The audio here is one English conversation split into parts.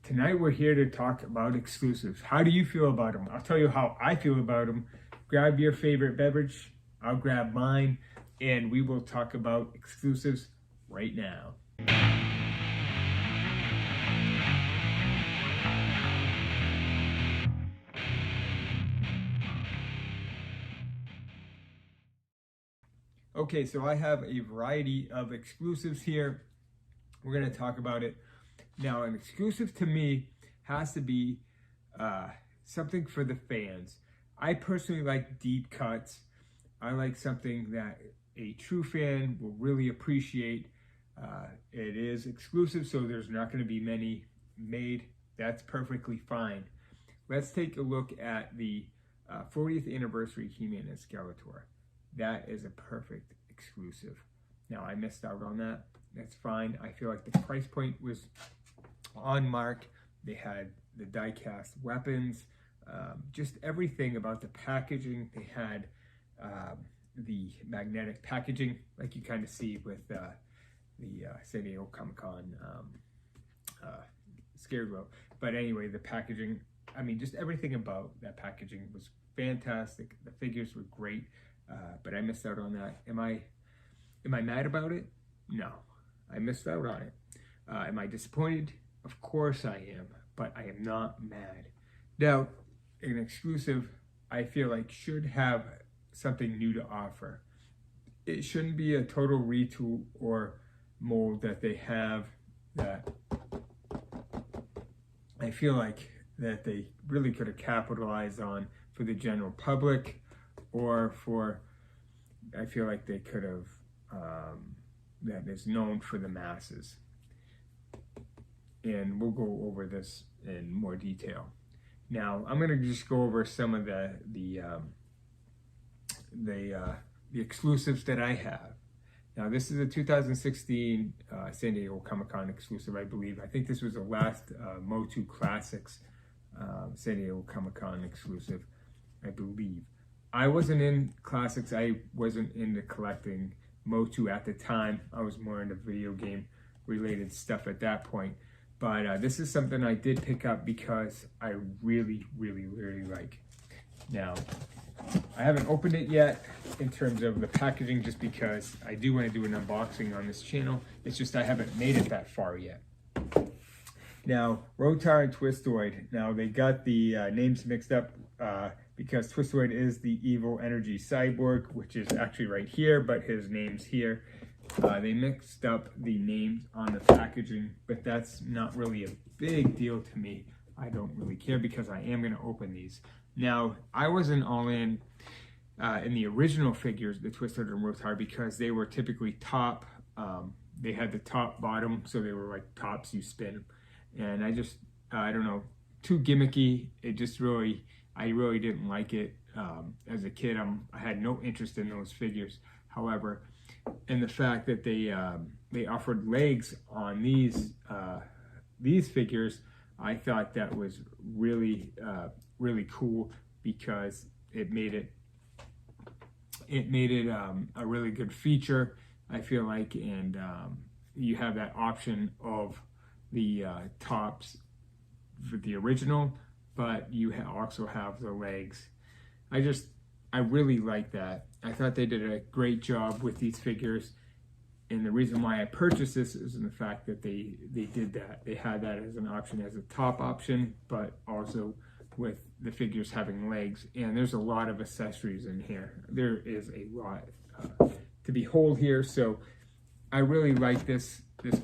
Tonight we're here to talk about exclusives. How do you feel about them? I'll tell you how I feel about them. Grab your favorite beverage, I'll grab mine, and we will talk about exclusives right now. Okay, so I have a variety of exclusives here. We're going to talk about it. Now, an exclusive to me has to be something for the fans. I personally like deep cuts. I like something that a true fan will really appreciate. It is exclusive, so there's not going to be many made. That's perfectly fine. Let's take a look at the 40th anniversary Keyman and Escalator. That is a perfect exclusive. Now, I missed out on that. That's fine. I feel like the price point was on mark. They had the die-cast weapons, just everything about the packaging. They had the magnetic packaging, like you kind of see with the San Diego Comic-Con Scareglow. But anyway, the packaging, I mean, just everything about that packaging was fantastic. The figures were great, but I missed out on that. Am I mad about it? No, I missed out on it. Am I disappointed? Of course I am, but I am not mad. Now, an exclusive, I feel like, should have something new to offer. It shouldn't be a total retool or mold that they have that I feel like that they really could have capitalized on for the general public, or for, I feel like they could have, that is known for the masses. And we'll go over this in more detail. Now, I'm going to just go over some of the exclusives that I have. Now, this is a 2016 San Diego Comic-Con exclusive, I believe. I think this was the last MOTU Classics San Diego Comic-Con exclusive, I believe. I wasn't in Classics. I wasn't into collecting MOTU at the time. I was more into video game related stuff at that point. But this is something I did pick up because I really like. Now, I haven't opened it yet in terms of the packaging, just because I do want to do an unboxing on this channel. It's just I haven't made it that far yet. Now, Rotar and Twistoid. Now, they got the names mixed up because Twistoid is the evil energy cyborg, which is actually right here, but his name's here. They mixed up the names on the packaging, but that's not really a big deal to me. I don't really care because I am going to open these. Now, I wasn't all in the original figures, the Twistoid and Rotar, because they were typically top. They had the top bottom, so they were like tops you spin. And I don't know, too gimmicky. It just really, I really didn't like it. As a kid, I had no interest in those figures. However, and the fact that they offered legs on these figures, I thought that was really cool, because it made it a really good feature, I feel like. And you have that option of the tops for the original, but you also have the legs. I really like that. I thought they did a great job with these figures, and the reason why I purchased this is in the fact that they did that. They had that as an option, as a top option, but also with the figures having legs. And there's a lot of accessories in here. There is a lot to behold here. So I really like this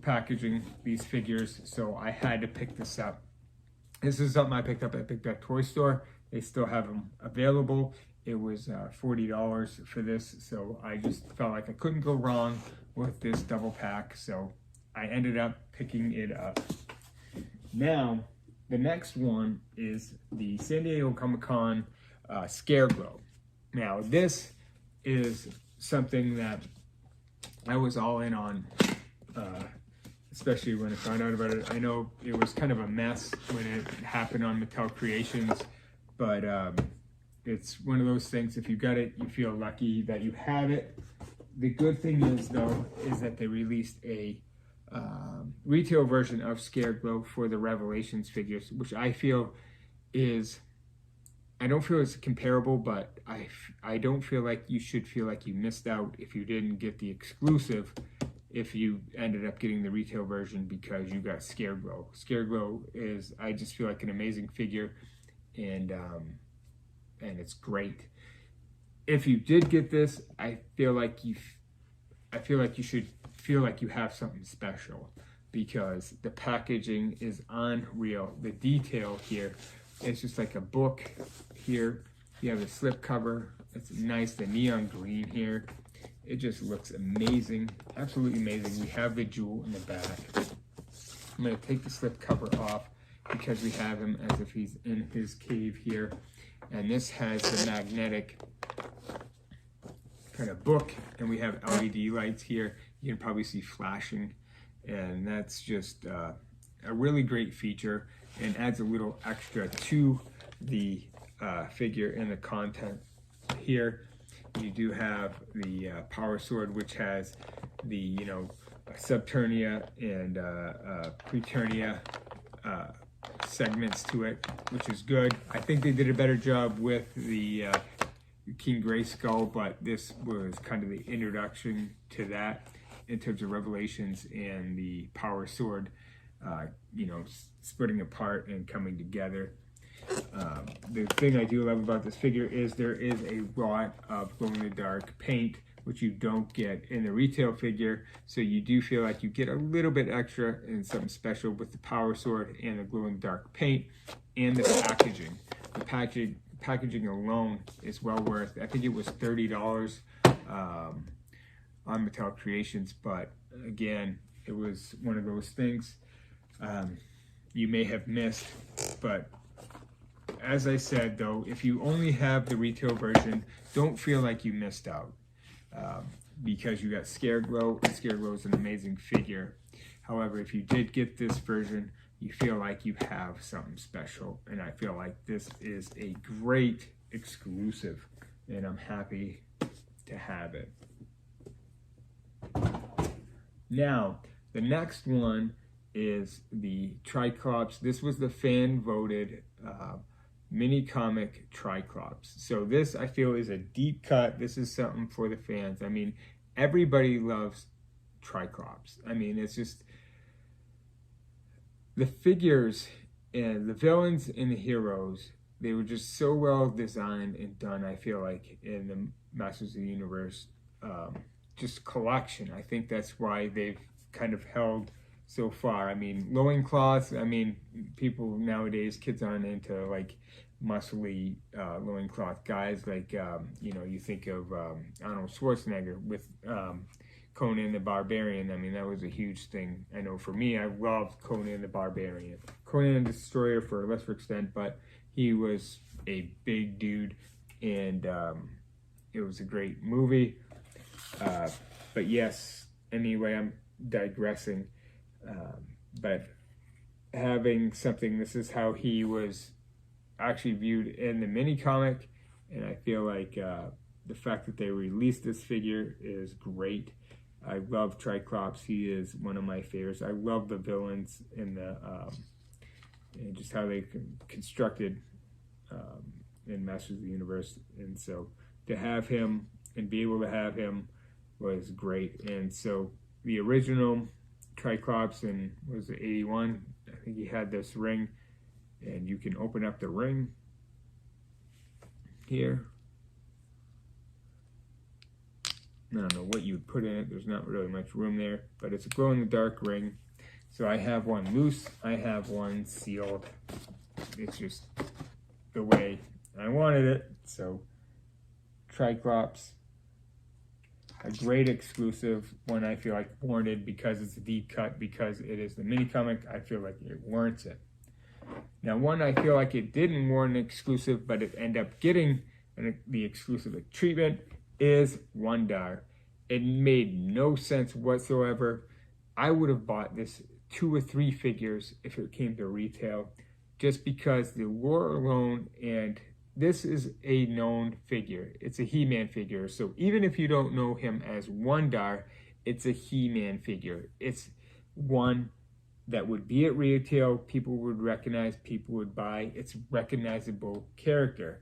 packaging, these figures, so I had to pick this up. This is something I picked up at Big Bad Toy Store. They still have them available. It was $40 for this, so I just felt like I couldn't go wrong with this double pack, so I ended up picking it up. Now, the next one is the San Diego Comic-Con Scareglow. Now, this is something that I was all in on, especially when I found out about it. I know it was kind of a mess when it happened on Mattel Creations, but it's one of those things, if you got it, you feel lucky that you have it. The good thing is, though, is that they released a retail version of Scareglow for the Revelations figures, which I feel is, I don't feel it's comparable, but I don't feel like you should feel like you missed out if you didn't get the exclusive, if you ended up getting the retail version because you got Scareglow. Scareglow is, I just feel like an amazing figure, and it's great. If you did get this, I feel like you should feel like you have something special, because the packaging is unreal. The detail here, it's just like a book here. You have a slip cover. It's nice, the neon green here. It just looks amazing, absolutely amazing. We have the jewel in the back. I'm gonna take the slip cover off because we have him as if he's in his cave here. And this has the magnetic kind of book, and we have LED lights here. You can probably see flashing, and that's just a really great feature and adds a little extra to the figure and the content here. You do have the power sword, which has the Subternia and Preternia segments to it, which is good. I think they did a better job with the King Grayskull, but this was kind of the introduction to that in terms of Revelations and the power sword, splitting apart and coming together. The thing I do love about this figure is there is a lot of glow-in-the-dark paint, which you don't get in the retail figure, so you do feel like you get a little bit extra and something special with the power sword and the glow-in-the-dark paint and the packaging. The packaging alone is well worth, I think it was $30 on Mattel Creations, but again, it was one of those things you may have missed. But as I said, though, if you only have the retail version, don't feel like you missed out, because you got Scareglow, and Scareglow is an amazing figure. However, if you did get this version, you feel like you have something special, and I feel like this is a great exclusive, and I'm happy to have it. Now, the next one is the Triclops. This was the fan-voted mini comic Triclops. So this, I feel, is a deep cut. This is something for the fans. I mean, everybody loves Triclops. I mean, it's just the figures and the villains and the heroes, they were just so well designed and done, I feel like, in the Masters of the Universe just collection. I think that's why they've kind of held so far. I mean, loincloths, I mean, people nowadays, kids aren't into like muscly loincloth guys, like you think of Arnold Schwarzenegger with Conan the Barbarian. I mean, that was a huge thing. I know for me, I loved Conan the Barbarian. Conan the Destroyer for a lesser extent, but he was a big dude, and it was a great movie. But yes, anyway, I'm digressing. But having something, this is how he was actually viewed in the mini comic, and I feel like the fact that they released this figure is great. I love Triclops. He is one of my favorites. I love the villains and the and just how they constructed in Masters of the Universe, and so to have him and be able to have him was great. And so the original Triclops in, was it 81? I think he had this ring, and you can open up the ring here. I don't know what you would put in it. There's not really much room there, but it's a glow-in-the-dark ring. So I have one loose, I have one sealed. It's just the way I wanted it. So Triclops, a great exclusive, one I feel like warranted because it's a deep cut, because it is the mini comic. I feel like it warrants it. Now, one I feel like it didn't warrant an exclusive, but it ended up getting the exclusive treatment, is Wondar. It made no sense whatsoever. I would have bought this 2 or 3 figures if it came to retail, just because the lore alone, and this is a known figure. It's a He-Man figure. So even if you don't know him as Wondar, it's a He-Man figure. It's one that would be at retail, people would recognize, people would buy. It's a recognizable character,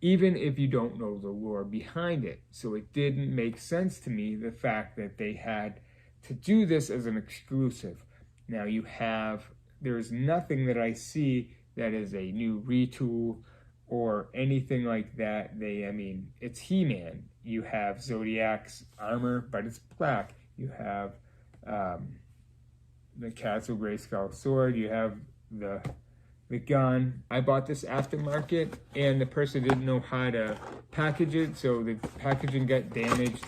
even if you don't know the lore behind it. So it didn't make sense to me, the fact that they had to do this as an exclusive. Now there's nothing that I see that is a new retool or anything like that. It's He-Man. You have Zodiac's armor, but it's black. You have the Castle Grayskull sword. You have the gun. I bought this aftermarket, and the person didn't know how to package it, so the packaging got damaged.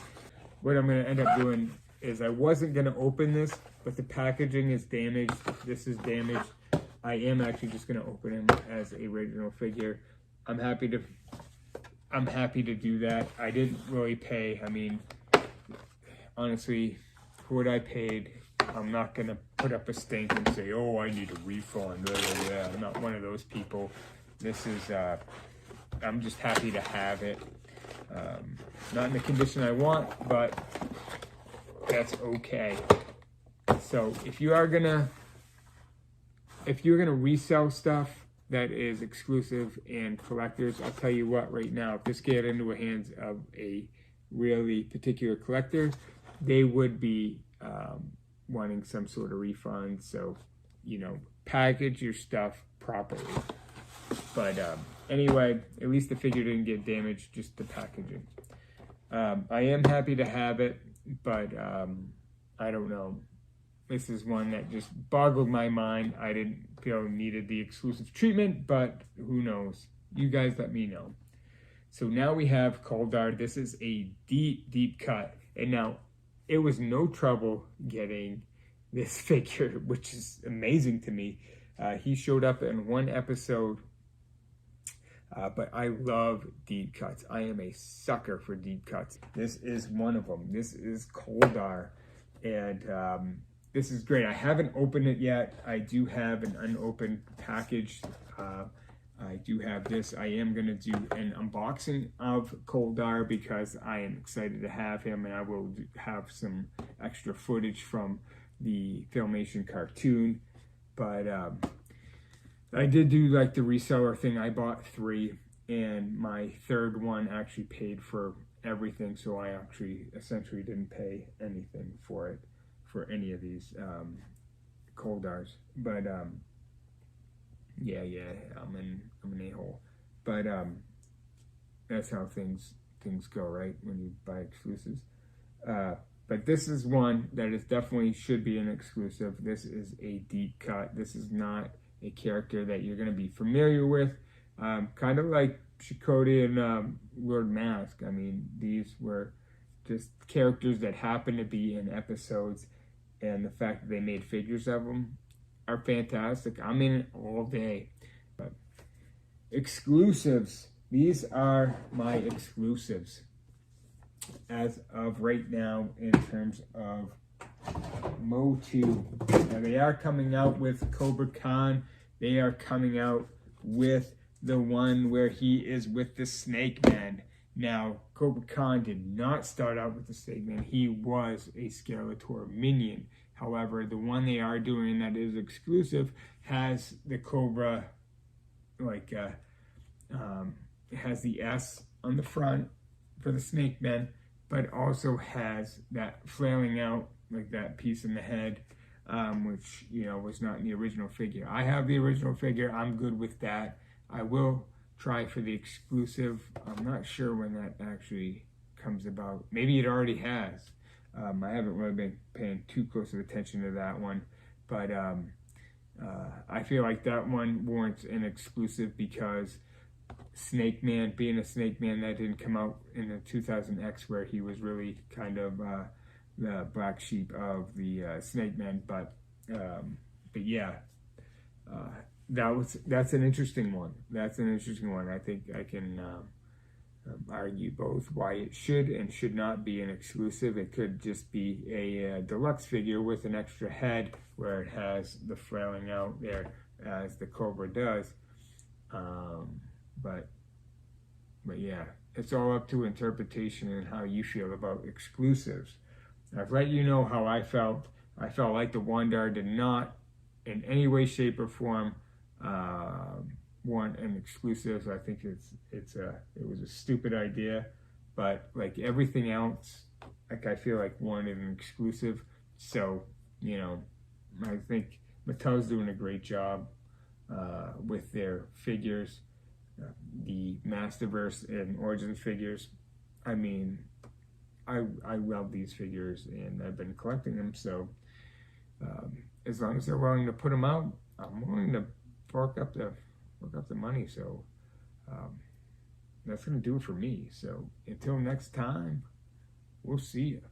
What I'm going to end up doing is I wasn't going to open this, but the packaging is damaged. This is damaged. I am actually just going to open him as a original figure. I'm happy to do that. I didn't really pay. Honestly, for what I paid, I'm not going to put up a stink and say, oh, I need a refund. I'm not one of those people. This is, I'm just happy to have it. Not in the condition I want, but that's okay. So if you're gonna resell stuff that is exclusive and collectors, I'll tell you what, right now, if this get into the hands of a really particular collector, they would be wanting some sort of refund. So, package your stuff properly. But anyway, at least the figure didn't get damaged, just the packaging. I am happy to have it, but I don't know. This is one that just boggled my mind. I didn't feel needed the exclusive treatment, but who knows? You guys let me know. So now we have Coldar. This is a deep, deep cut. And now, it was no trouble getting this figure, which is amazing to me. He showed up in one episode, but I love deep cuts. I am a sucker for deep cuts. This is one of them. This is Coldar, and this is great. I haven't opened it yet. I do have an unopened package. I do have this. I am going to do an unboxing of Coldar because I am excited to have him, and I will have some extra footage from the Filmation cartoon. But I did do like the reseller thing. I bought 3, and my third one actually paid for everything, so I actually essentially didn't pay anything for it, for any of these Coldars. But yeah, I'm an a-hole. But that's how things go, right? When you buy exclusives. But this is one that is definitely should be an exclusive. This is a deep cut. This is not a character that you're going to be familiar with. Kind of like Chakotay and Lord Mask. These were just characters that happen to be in episodes, and the fact that they made figures of them are fantastic. I'm in it all day. But exclusives. These are my exclusives as of right now in terms of MOTU. Now they are coming out with Cobra Khan. They are coming out with the one where he is with the Snake Man. Now, Cobra Khan did not start out with the Snake Man. He was a Escalator minion. However, the one they are doing that is exclusive has the Cobra, it has the S on the front for the Snake Man, but also has that flailing out, like that piece in the head, which, was not in the original figure. I have the original figure. I'm good with that. I will try for the exclusive. I'm not sure when that actually comes about. Maybe it already has. I haven't really been paying too close of attention to that one, but I feel like that one warrants an exclusive because Snake Man, being a Snake Man, that didn't come out in the 2000X where he was really kind of the black sheep of the Snake Man. But yeah, that's an interesting one. That's an interesting one. I think I can argue both why it should and should not be an exclusive. It could just be a deluxe figure with an extra head where it has the flailing out there as the Cobra does. But yeah, it's all up to interpretation and how you feel about exclusives. I've let you know how I felt I felt like the Wandar did not in any way, shape, or form want an exclusive. I think it was a stupid idea, but like everything else, like I feel like wanted an exclusive. So, you know, I think Mattel's doing a great job with their figures, the Masterverse and Origins figures. I mean, I love these figures and I've been collecting them. So as long as they're willing to put them out, I'm willing to fork up the money. So that's gonna do it for me. So until next time, we'll see you.